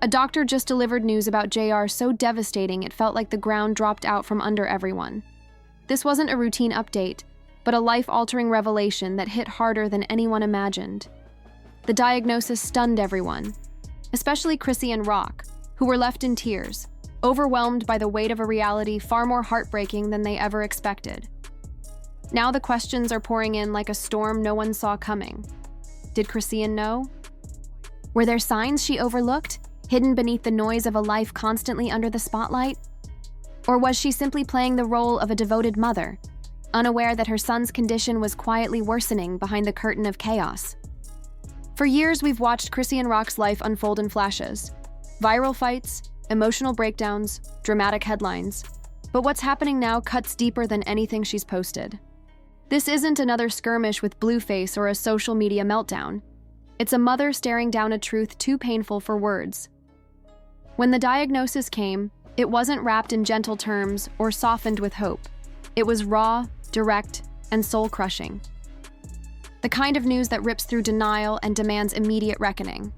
A doctor just delivered news about JR so devastating it felt like the ground dropped out from under everyone. This wasn't a routine update, but a life-altering revelation that hit harder than anyone imagined. The diagnosis stunned everyone, especially Chrisean Rock, who were left in tears, overwhelmed by the weight of a reality far more heartbreaking than they ever expected. Now the questions are pouring in like a storm no one saw coming. Did Chrisean know? Were there signs she overlooked, hidden beneath the noise of a life constantly under the spotlight? Or was she simply playing the role of a devoted mother, unaware that her son's condition was quietly worsening behind the curtain of chaos? For years, we've watched Chrisean Rock's life unfold in flashes. Viral fights, emotional breakdowns, dramatic headlines. But what's happening now cuts deeper than anything she's posted. This isn't another skirmish with Blueface or a social media meltdown. It's a mother staring down a truth too painful for words. When the diagnosis came, it wasn't wrapped in gentle terms or softened with hope. It was raw, direct, and soul-crushing. The kind of news that rips through denial and demands immediate reckoning.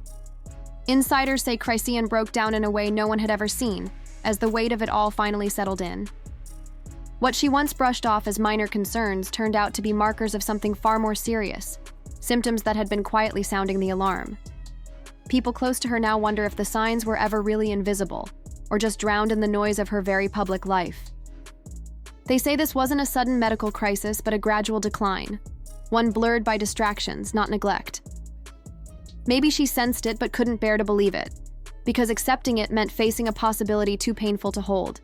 Insiders say Chrisean broke down in a way no one had ever seen, as the weight of it all finally settled in. What she once brushed off as minor concerns turned out to be markers of something far more serious, symptoms that had been quietly sounding the alarm. People close to her now wonder if the signs were ever really invisible, or just drowned in the noise of her very public life. They say this wasn't a sudden medical crisis, but a gradual decline, one blurred by distractions, not neglect. Maybe she sensed it but couldn't bear to believe it, because accepting it meant facing a possibility too painful to hold.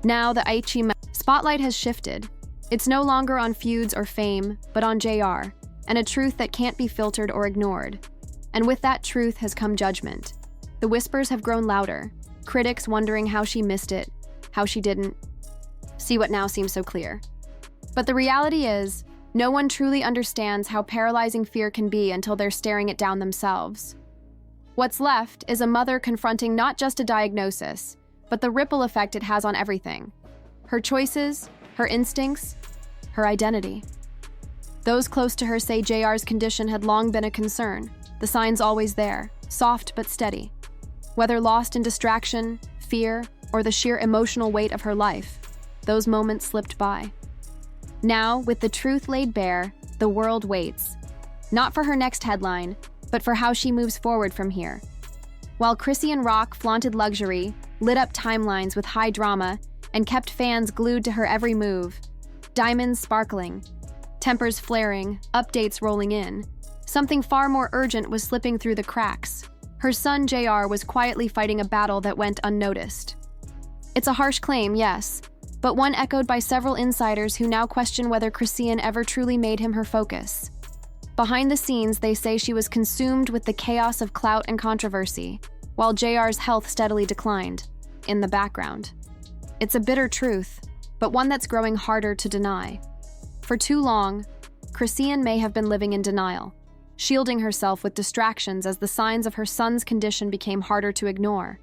Now the Aichi spotlight has shifted. It's no longer on feuds or fame, but on JR, and a truth that can't be filtered or ignored. And with that truth has come judgment. The whispers have grown louder, critics wondering how she missed it, how she didn't see what now seems so clear. But the reality is, no one truly understands how paralyzing fear can be until they're staring it down themselves. What's left is a mother confronting not just a diagnosis, but the ripple effect it has on everything. Her choices, her instincts, her identity. Those close to her say JR's condition had long been a concern, the signs always there, soft but steady. Whether lost in distraction, fear, or the sheer emotional weight of her life, those moments slipped by. Now, with the truth laid bare, the world waits. Not for her next headline, but for how she moves forward from here. While Chrisean Rock flaunted luxury, lit up timelines with high drama, and kept fans glued to her every move, diamonds sparkling, tempers flaring, updates rolling in, something far more urgent was slipping through the cracks. Her son JR was quietly fighting a battle that went unnoticed. It's a harsh claim, yes, but one echoed by several insiders who now question whether Chrisean ever truly made him her focus. Behind the scenes, they say she was consumed with the chaos of clout and controversy, while JR's health steadily declined, in the background. It's a bitter truth, but one that's growing harder to deny. For too long, Chrisean may have been living in denial, shielding herself with distractions as the signs of her son's condition became harder to ignore.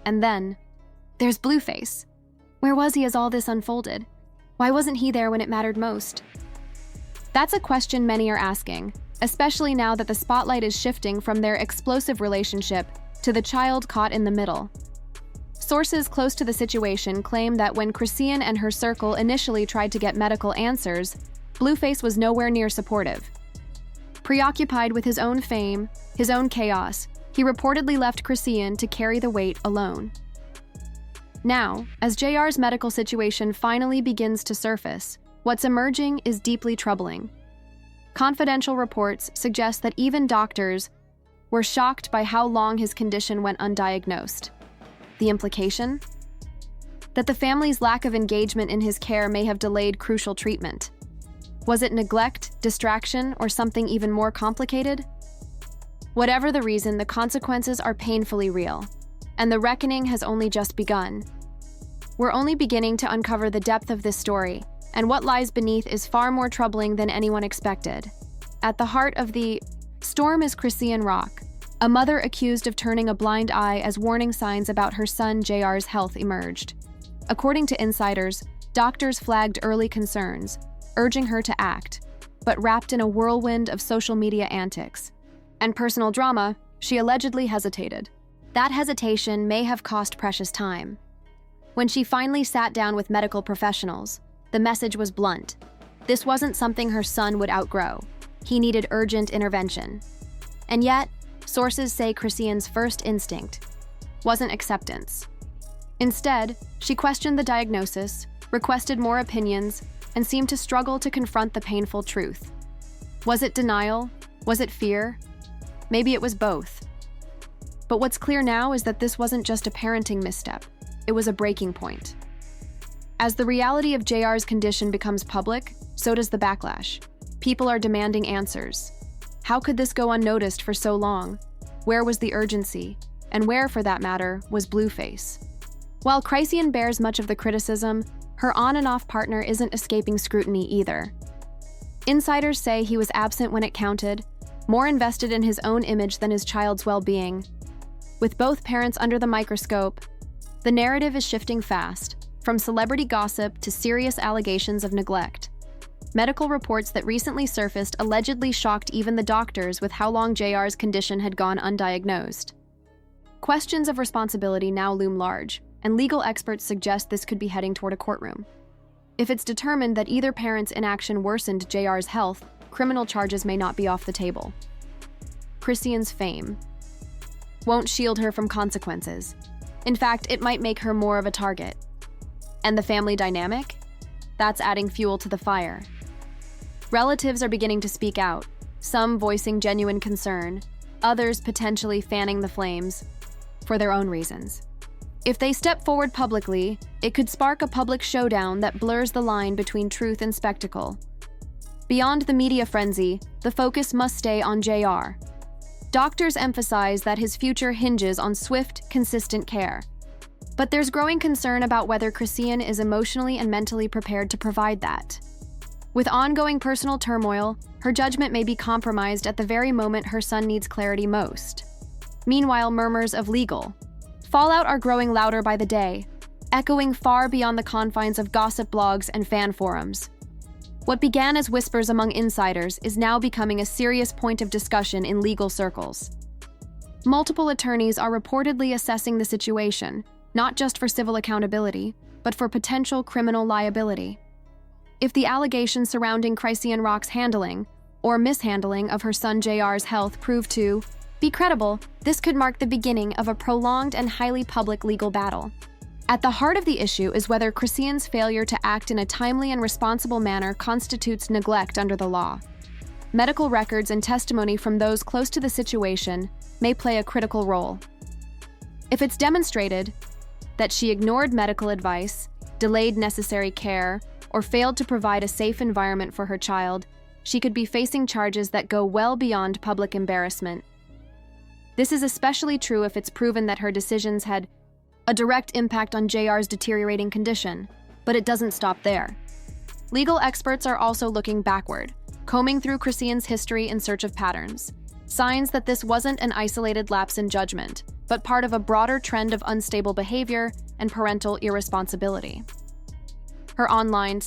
And then, there's Blueface. Where was he as all this unfolded? Why wasn't he there when it mattered most? That's a question many are asking, especially now that the spotlight is shifting from their explosive relationship to the child caught in the middle. Sources close to the situation claim that when Chrisean and her circle initially tried to get medical answers, Blueface was nowhere near supportive. Preoccupied with his own fame, his own chaos, he reportedly left Chrisean to carry the weight alone. Now, as JR's medical situation finally begins to surface, what's emerging is deeply troubling. Confidential reports suggest that even doctors were shocked by how long his condition went undiagnosed. The implication? That the family's lack of engagement in his care may have delayed crucial treatment. Was it neglect, distraction, or something even more complicated? Whatever the reason, the consequences are painfully real, and the reckoning has only just begun. We're only beginning to uncover the depth of this story, and what lies beneath is far more troubling than anyone expected. At the heart of the storm is Chrisean Rock, a mother accused of turning a blind eye as warning signs about her son JR's health emerged. According to insiders, doctors flagged early concerns, urging her to act, but wrapped in a whirlwind of social media antics and personal drama, she allegedly hesitated. That hesitation may have cost precious time. When she finally sat down with medical professionals, the message was blunt. This wasn't something her son would outgrow. He needed urgent intervention. And yet, sources say Chrisean's first instinct wasn't acceptance. Instead, she questioned the diagnosis, requested more opinions, and seemed to struggle to confront the painful truth. Was it denial? Was it fear? Maybe it was both. But what's clear now is that this wasn't just a parenting misstep. It was a breaking point. As the reality of JR's condition becomes public, so does the backlash. People are demanding answers. How could this go unnoticed for so long? Where was the urgency? And where, for that matter, was Blueface? While Chrisean bears much of the criticism, her on and off partner isn't escaping scrutiny either. Insiders say he was absent when it counted, more invested in his own image than his child's well-being. With both parents under the microscope, the narrative is shifting fast, from celebrity gossip to serious allegations of neglect. Medical reports that recently surfaced allegedly shocked even the doctors with how long JR's condition had gone undiagnosed. Questions of responsibility now loom large, and legal experts suggest this could be heading toward a courtroom. If it's determined that either parent's inaction worsened JR's health, criminal charges may not be off the table. Chrisean's fame won't shield her from consequences. In fact, it might make her more of a target. And the family dynamic? That's adding fuel to the fire. Relatives are beginning to speak out, some voicing genuine concern, others potentially fanning the flames for their own reasons. If they step forward publicly, it could spark a public showdown that blurs the line between truth and spectacle. Beyond the media frenzy, the focus must stay on JR. Doctors emphasize that his future hinges on swift, consistent care. But there's growing concern about whether Chrisean is emotionally and mentally prepared to provide that. With ongoing personal turmoil, her judgment may be compromised at the very moment her son needs clarity most. Meanwhile, murmurs of legal fallout are growing louder by the day, echoing far beyond the confines of gossip blogs and fan forums. What began as whispers among insiders is now becoming a serious point of discussion in legal circles. Multiple attorneys are reportedly assessing the situation, not just for civil accountability, but for potential criminal liability. If the allegations surrounding Chrisean Rock's handling or mishandling of her son JR's health prove to be credible, this could mark the beginning of a prolonged and highly public legal battle. At the heart of the issue is whether Chrisean's failure to act in a timely and responsible manner constitutes neglect under the law. Medical records and testimony from those close to the situation may play a critical role. If it's demonstrated that she ignored medical advice, delayed necessary care, or failed to provide a safe environment for her child, she could be facing charges that go well beyond public embarrassment. This is especially true if it's proven that her decisions had a direct impact on JR's deteriorating condition, but it doesn't stop there. Legal experts are also looking backward, combing through Chrisean's history in search of patterns, signs that this wasn't an isolated lapse in judgment, but part of a broader trend of unstable behavior and parental irresponsibility. Her online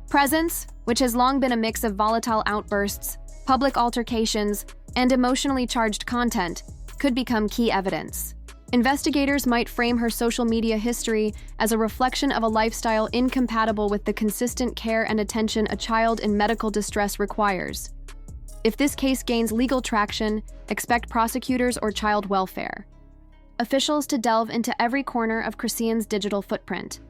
presence, which has long been a mix of volatile outbursts, public altercations, and emotionally charged content, could become key evidence. Investigators might frame her social media history as a reflection of a lifestyle incompatible with the consistent care and attention a child in medical distress requires. If this case gains legal traction, expect prosecutors or child welfare officials to delve into every corner of Chrisean's digital footprint.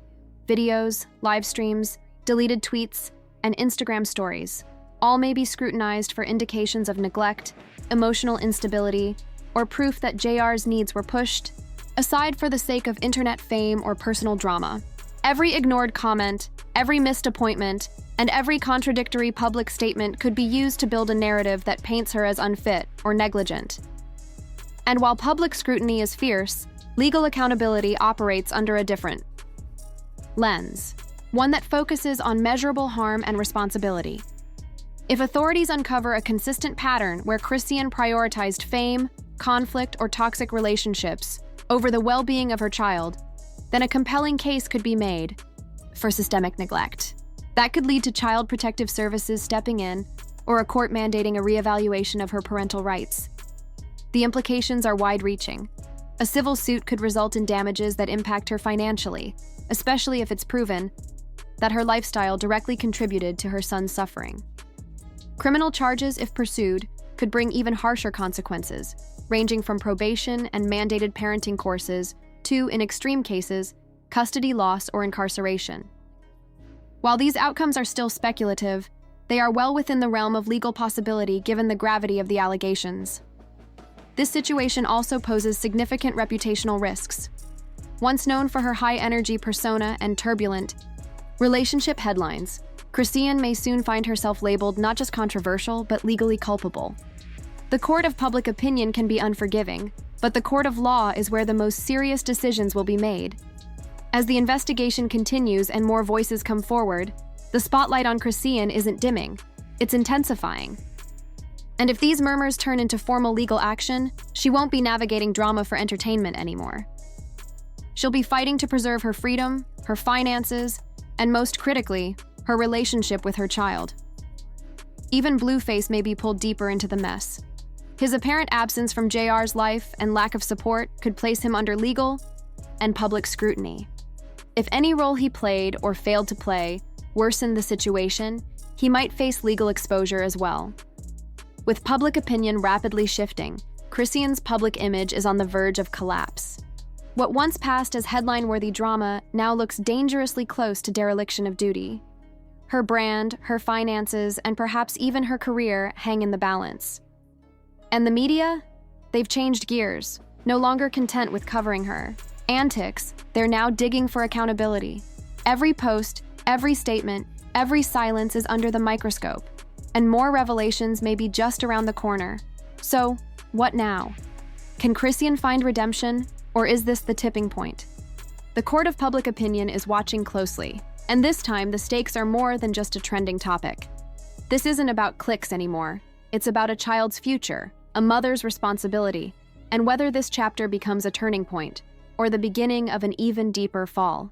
Videos, live streams, deleted tweets, and Instagram stories all may be scrutinized for indications of neglect, emotional instability, or proof that JR's needs were pushed aside for the sake of internet fame or personal drama. Every ignored comment, every missed appointment, and every contradictory public statement could be used to build a narrative that paints her as unfit or negligent. And while public scrutiny is fierce, legal accountability operates under a different lens, one that focuses on measurable harm and responsibility. If authorities uncover a consistent pattern where Chrisean prioritized fame, conflict, or toxic relationships over the well-being of her child, then a compelling case could be made for systemic neglect. That could lead to Child Protective Services stepping in or a court mandating a reevaluation of her parental rights. The implications are wide-reaching. A civil suit could result in damages that impact her financially, especially if it's proven that her lifestyle directly contributed to her son's suffering. Criminal charges, if pursued, could bring even harsher consequences, ranging from probation and mandated parenting courses to, in extreme cases, custody loss or incarceration. While these outcomes are still speculative, they are well within the realm of legal possibility given the gravity of the allegations. This situation also poses significant reputational risks. Once known for her high-energy persona and turbulent relationship headlines, Chrisean may soon find herself labeled not just controversial, but legally culpable. The court of public opinion can be unforgiving, but the court of law is where the most serious decisions will be made. As the investigation continues and more voices come forward, the spotlight on Chrisean isn't dimming, it's intensifying. And if these murmurs turn into formal legal action, she won't be navigating drama for entertainment anymore. She'll be fighting to preserve her freedom, her finances, and most critically, her relationship with her child. Even Blueface may be pulled deeper into the mess. His apparent absence from JR's life and lack of support could place him under legal and public scrutiny. If any role he played or failed to play worsened the situation, he might face legal exposure as well. With public opinion rapidly shifting, Chrisean's public image is on the verge of collapse. What once passed as headline-worthy drama now looks dangerously close to dereliction of duty. Her brand, her finances, and perhaps even her career hang in the balance. And the media? They've changed gears, no longer content with covering her antics, they're now digging for accountability. Every post, every statement, every silence is under the microscope, and more revelations may be just around the corner. So, what now? Can Chrisean find redemption, or is this the tipping point? The court of public opinion is watching closely, and this time the stakes are more than just a trending topic. This isn't about clicks anymore. It's about a child's future, a mother's responsibility, and whether this chapter becomes a turning point or the beginning of an even deeper fall.